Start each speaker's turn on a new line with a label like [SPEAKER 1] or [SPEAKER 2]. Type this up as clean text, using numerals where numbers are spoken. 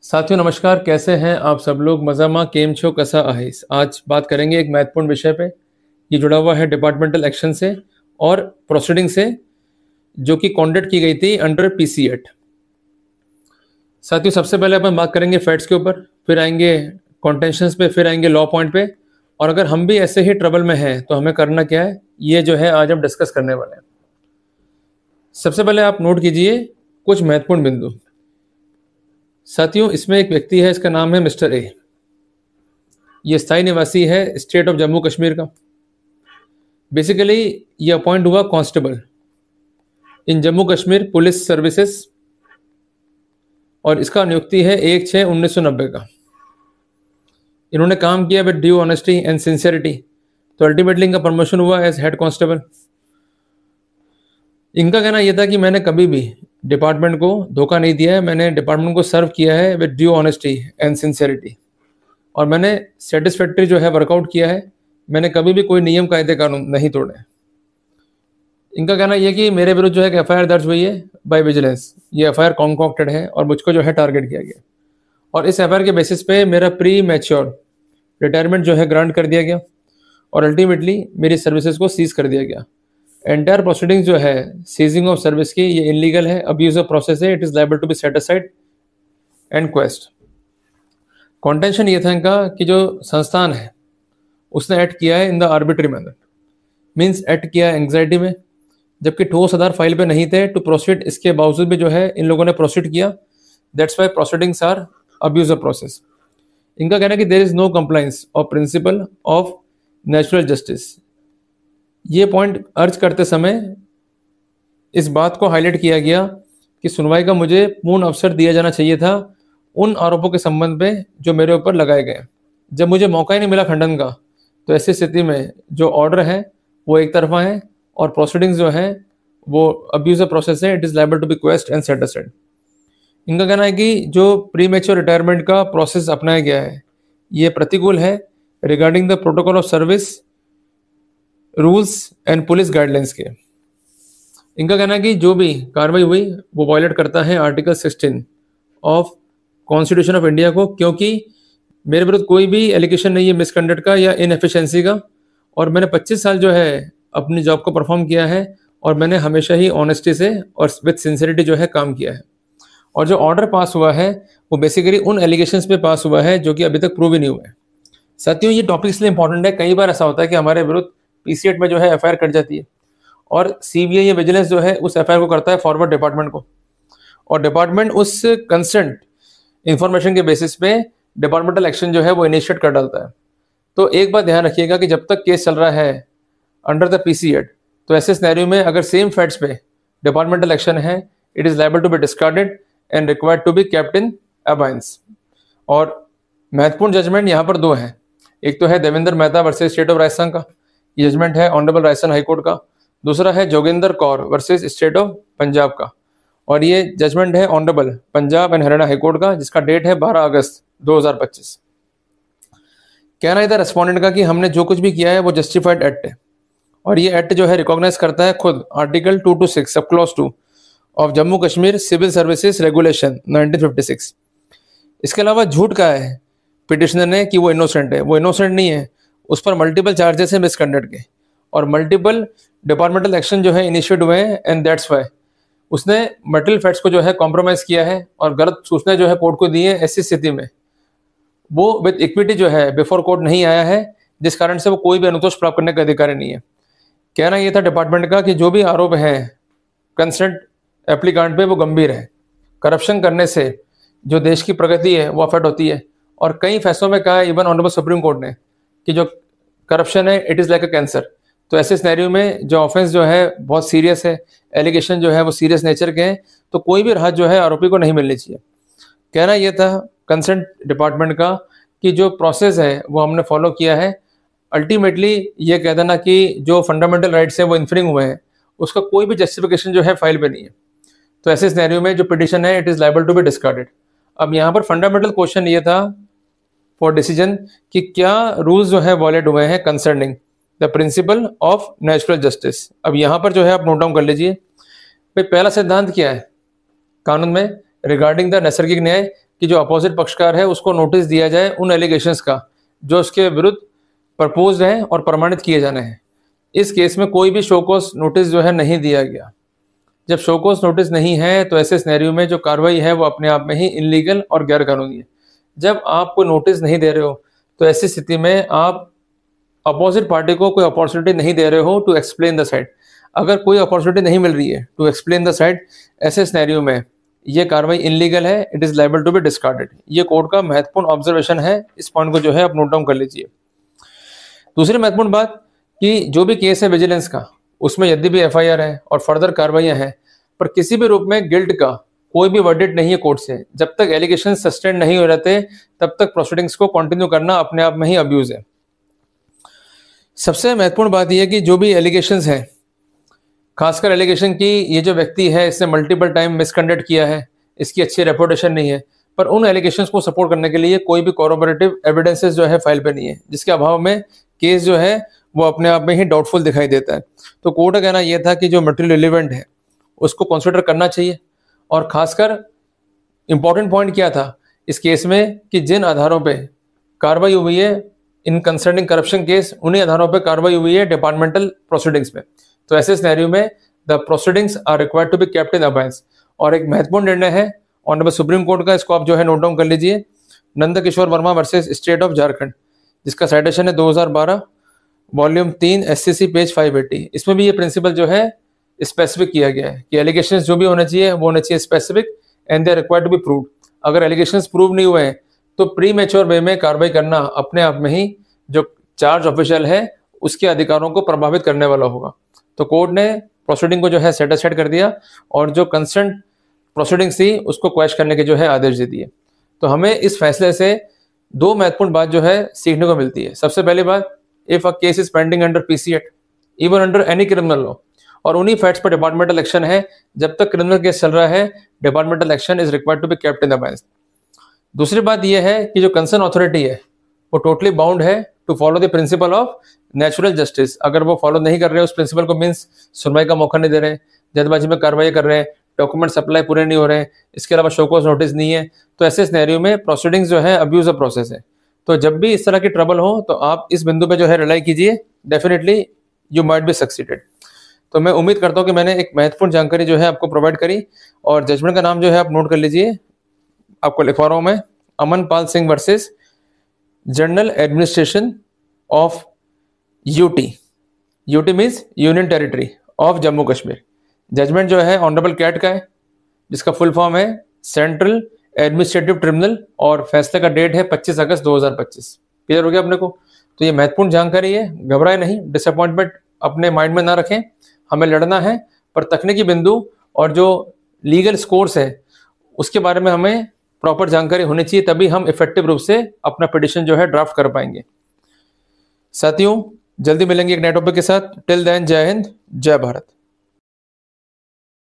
[SPEAKER 1] साथियों नमस्कार, कैसे हैं आप सब लोग? मजामा केम छो कसा आहेस। आज बात करेंगे एक महत्वपूर्ण विषय पे। ये जुड़ा हुआ है डिपार्टमेंटल एक्शन से और प्रोसीडिंग से, जो कि कॉन्डक्ट की गई थी अंडर पीसी एक्ट। साथियों सबसे पहले अपन बात करेंगे फैक्ट्स के ऊपर, फिर आएंगे कॉन्टेंशंस पे, फिर आएंगे लॉ पॉइंट पे। और अगर हम भी ऐसे ही ट्रबल में हैं तो हमें करना क्या है, ये जो है आज हम डिस्कस करने वाले हैं। सबसे पहले आप नोट कीजिए कुछ महत्वपूर्ण बिंदु। साथियों इसमें एक व्यक्ति है, इसका नाम है मिस्टर ए। ये स्थायी निवासी है स्टेट ऑफ जम्मू कश्मीर का। बेसिकली ये अपॉइंट हुआ कांस्टेबल इन जम्मू कश्मीर पुलिस सर्विसेज, और इसका नियुक्ति है 1/6/1990 का। इन्होंने काम किया with due honesty and sincerity, तो अल्टीमेटली इनका प्रमोशन हुआ एज हेड कांस्टेबल। इनका कहना यह था कि मैंने कभी भी डिपार्टमेंट को धोखा नहीं दिया है, मैंने डिपार्टमेंट को सर्व किया है with due honesty and sincerity, और मैंने सेटिस्फैक्ट्री जो है वर्कआउट किया है। मैंने कभी भी कोई नियम कायदे कानून नहीं तोड़े। इनका कहना यह कि मेरे विरुद्ध जो है एफआईआर दर्ज हुई है बाय विजिलेंस। ये एफआईआर कॉन्कॉक्टेड है और मुझको जो है टारगेट किया गया, और इस एफआईआर के बेसिस पे मेरा प्री मैच्योर रिटायरमेंट जो है ग्रांट कर दिया गया, और अल्टीमेटली मेरी सर्विसेज को सीज कर दिया गया। एंटायर प्रोसीडिंग जो है सीजिंग ऑफ सर्विस की, ये इनलीगल है, अब्यूज ऑफ प्रोसेस है, it is liable to be set aside and quashed. Contention ये था इनका कि जो संस्थान है उसने एक्ट किया है in the arbitrary manner, means act किया है एंग्जाइटी में, जबकि ठोस आधार फाइल पे नहीं थे टू प्रोसीड। इसके बावजूद भी जो है इन लोगों ने प्रोसीड किया। That's why proceedings are abuse of process. इनका कहना है कि there is no compliance of principle of natural justice. ये पॉइंट अर्ज करते समय इस बात को हाईलाइट किया गया कि सुनवाई का मुझे पूर्ण अवसर दिया जाना चाहिए था उन आरोपों के संबंध में जो मेरे ऊपर लगाए गए। जब मुझे मौका ही नहीं मिला खंडन का, तो ऐसी स्थिति में जो ऑर्डर है वो एक तरफा है और प्रोसीडिंग्स जो है वो अब्यूज ऑफ प्रोसेस है, it is liable to be quashed and set aside. इनका कहना है कि जो प्री मैच्योर रिटायरमेंट का प्रोसेस अपनाया गया है ये प्रतिकूल है regarding the protocol of service rules and police guidelines के। इनका कहना है कि जो भी कार्रवाई हुई वो वायलेट करता है article 16 of constitution of India को, क्योंकि मेरे विरुद्ध कोई भी एलिगेशन नहीं है मिसकंडक्ट का या इनएफिशिएंसी का, और मैंने 25 साल जो है अपनी जॉब को परफॉर्म किया है, और मैंने हमेशा ही ऑनेस्टी से और विद सिंसियरिटी जो है काम किया है। और जो ऑर्डर पास हुआ है वो बेसिकली उन एलिगेशंस पे पास हुआ है जो कि अभी तक प्रूव ही नहीं हुए हैं। साथियों ये टॉपिक इसलिए इंपॉर्टेंट है, कई बार ऐसा होता है कि हमारे विरुद्ध पीसीएट में जो है एफआईआर कट जाती है, और सीबीआई या विजिलेंस जो है उस एफआईआर को करता है फॉरवर्ड डिपार्टमेंट को, और डिपार्टमेंट उस कंसेंट इंफॉर्मेशन के बेसिस पे डिपार्टमेंटल एक्शन जो है वो इनिशिएट कर डालता है। तो एक बात ध्यान रखिएगा कि जब तक केस चल रहा है अंडर द पीसी एक्ट, तो ऐसे सिनेरियो में अगर सेम फैक्ट्स पे डिपार्टमेंटल एक्शन है, it is liable to be discarded and required to be kept in abeyance. और महत्वपूर्ण जजमेंट यहाँ पर दो हैं। एक तो है Devendra Mehta versus state of Rajasthan का, ये जजमेंट है ऑनरेबल राजस्थान हाईकोर्ट का। दूसरा है Joginder Kaur versus state of Punjab का, और ये जजमेंट है honourable Punjab and Haryana high court का, जिसका डेट है 12 अगस्त 2025। कहना इधर रेस्पोंडेंट का कि हमने जो कुछ भी किया है वो जस्टिफाइड एक्ट है, और ये एक्ट जो है रिकॉग्नाइज करता है खुद article 226 sub clause 2 of Jammu Kashmir civil services regulation 1956। इसके अलावा झूठ का है पिटिशनर ने कि वो इनोसेंट है। वो इनोसेंट नहीं है, उस पर मल्टीपल चार्जेस है मिसकंडक्ट के, और मल्टीपल डिपार्टमेंटल एक्शन जो है इनिशिएट हुए हैं, एंड दैट्स वाई उसने मटेरियल फैक्ट्स को जो है कॉम्प्रोमाइज किया है और गलत सूचना जो है कोर्ट को दी है। ऐसी स्थिति में वो विद इक्विटी जो है बिफोर कोर्ट नहीं आया है, जिस कारण से वो कोई भी अनुतोष प्राप्त करने का अधिकारी नहीं है। कहना यह था डिपार्टमेंट का कि जो भी आरोप है कंसर्न एप्लीकांट पे वो गंभीर है। करप्शन करने से जो देश की प्रगति है वो अफेक्ट होती है, और कई फैसलों में कहा है इवन ऑनरेबल सुप्रीम कोर्ट ने कि जो करप्शन है it is like a cancer. तो ऐसे सिनेरियो में जो ऑफेंस जो है बहुत सीरियस है, एलिगेशन जो है वो सीरियस नेचर के हैं, तो कोई भी राहत जो है आरोपी को नहीं मिलनी चाहिए। कहना यह था कंसर्न डिपार्टमेंट का कि जो प्रोसेस है वो हमने फॉलो किया है। अल्टीमेटली ये कह देना कि जो फंडामेंटल राइट्स हैं वो इन्फ्रिंग हुए हैं, उसका कोई भी जस्टिफिकेशन जो है फाइल पे नहीं है। तो ऐसे सिनेरियो में जो पिटिशन है it is liable to be discarded. अब यहाँ पर फंडामेंटल क्वेश्चन ये था फॉर डिसीजन कि क्या रूल्स जो है वॉयलेट हुए हैं concerning the principle of natural justice. अब यहाँ पर जो है आप नोट डाउन कर लीजिए। भाई पहला सिद्धांत क्या है कानून में रिगार्डिंग द नैसर्गिक न्याय कि जो अपोजिट पक्षकार है उसको नोटिस दिया जाए उन एलिगेशंस का जो उसके विरुद्ध प्रपोज हैं और प्रमाणित किए जाने हैं। इस केस में कोई भी शोकॉज नोटिस जो है नहीं दिया गया। जब शोकॉज नोटिस नहीं है तो ऐसे सिनेरियो में जो कार्रवाई है वो अपने आप में ही इलीगल और गैर कानूनी है। जब आप कोई नोटिस नहीं दे रहे हो तो ऐसी स्थिति में आप अपोजिट पार्टी को कोई अपॉर्चुनिटी नहीं दे रहे हो टू एक्सप्लेन द साइड। अगर कोई अपॉर्चुनिटी नहीं मिल रही है टू एक्सप्लेन द साइड, ऐसे सिनेरियो में ये कार्रवाई इलीगल है, it is liable to be discarded. ये कोर्ट का महत्वपूर्ण ऑब्जर्वेशन है, इस पॉइंट को जो है आप नोट डाउन कर लीजिए। दूसरी महत्वपूर्ण बात कि जो भी केस है विजिलेंस का, उसमें यदि भी एफआईआर है और फर्दर कार्रवाइयां हैं, पर किसी भी रूप में गिल्ट का कोई भी वर्डिक्ट नहीं है कोर्ट से। जब तक एलिगेशन सस्टेन नहीं हो रहते तब तक प्रोसीडिंग्स को कंटिन्यू करना अपने आप में ही अब्यूज है। सबसे महत्वपूर्ण बात यह है कि जो भी एलिगेशंस हैं, खासकर एलिगेशन की ये जो व्यक्ति है इसने मल्टीपल टाइम मिसकंडक्ट किया है, इसकी अच्छी रेपुटेशन नहीं है, पर उन एलिगेशंस को सपोर्ट करने के लिए कोई भी कॉरोबोरेटिव एविडेंसेस जो है फाइल पे नहीं है, जिसके अभाव में केस जो है वो अपने आप में ही डाउटफुल दिखाई देता है। तो कोर्ट का कहना यह था कि जो मटेरियल रिलेवेंट है उसको कंसिडर करना चाहिए। और खासकर इंपॉर्टेंट पॉइंट क्या था इस केस में कि जिन आधारों पे कार्रवाई हुई है इन कंसर्निंग करप्शन केस, उन्हीं आधारों पे कार्रवाई हुई है डिपार्टमेंटल प्रोसीडिंग्स में। तो ऐसे सिनेरियो में the proceedings are required to be kept in abeyance. और एक महत्वपूर्ण निर्णय है ऑनरेबल सुप्रीम कोर्ट का, इसको आप जो है नोट डाउन कर लीजिए, Nand Kishore Verma versus state of Jharkhand, जिसका साइटेशन है 2012 वॉल्यूम 3 SCC पेज 580। इसमें भी ये प्रिंसिपल जो है स्पेसिफिक किया गया है कि एलिगेशंस जो भी होने चाहिए वो होने चाहिए specific and they are required to be proved. अगर एलिगेशंस प्रूव नहीं हुए हैं तो प्री मैच्योर वे में कार्रवाई करना अपने आप में ही जो चार्ज ऑफिशियल है उसके अधिकारों को प्रभावित करने वाला होगा। तो कोर्ट ने प्रोसीडिंग को जो है सेटिस्फाइड कर दिया और जो कंसर्न प्रोसीडिंग्स थी उसको क्वैश करने के जो है आदेश दे दिए। तो हमें इस फैसले से दो महत्वपूर्ण बात जो है सीखने को मिलती है। सबसे पहली बात, if a case is pending under PC act, even under any criminal law, और उन्हीं फैक्ट्स पर डिपार्टमेंटल एक्शन है, जब तक क्रिमिनल केस चल रहा है departmental action is required to be kept in the abeyance. दूसरी बात यह है कि जो कंसर्न अथॉरिटी है वो टोटली बाउंड है to follow the principle of natural justice. अगर वो फॉलो नहीं कर रहे उस प्रिंसिपल को, मीन्स सुनवाई का मौका नहीं दे रहे, जल्दबाजी में कार्रवाई कर रहे हैं, डॉक्यूमेंट सप्लाई पूरे नहीं हो रहे हैं, इसके अलावा शोकॉज नोटिस नहीं है, तो ऐसे सिनेरियो में प्रोसीडिंग्स जो है अब्यूज ऑफ प्रोसेस है। तो जब भी इस तरह की ट्रबल हो तो आप इस बिंदु पे जो है रिलाई कीजिए, definitely you might be succeeded. तो मैं उम्मीद करता हूँ कि मैंने एक महत्वपूर्ण जानकारी जो है आपको प्रोवाइड करी। और जजमेंट का नाम जो है आप नोट कर लीजिए, आपको लिखवा रहा हूँ मैं, Aman Pal Singh versus general administration of UT. UT means union territory of Jammu Kashmir. Judgement जो है ऑनरेबल कैट का है, जिसका फुल फॉर्म है सेंट्रल एडमिनिस्ट्रेटिव ट्रिब्यूनल, और फैसले का डेट है 25 अगस्त 2025। क्लियर हो गया अपने को? तो ये महत्वपूर्ण जानकारी है, घबराए नहीं, डिसअपॉइंटमेंट अपने माइंड में ना रखें, हमें लड़ना है, पर तकनीकी बिंदु और जो लीगल स्कोर्स है उसके बारे में हमें प्रॉपर जानकारी होनी चाहिए, तभी हम इफेक्टिव रूप से अपना पिटिशन जो है ड्राफ्ट कर पाएंगे। साथियों, जल्दी मिलेंगे एक नए टॉपिक के साथ। टिल देन, जय हिंद, जय भारत।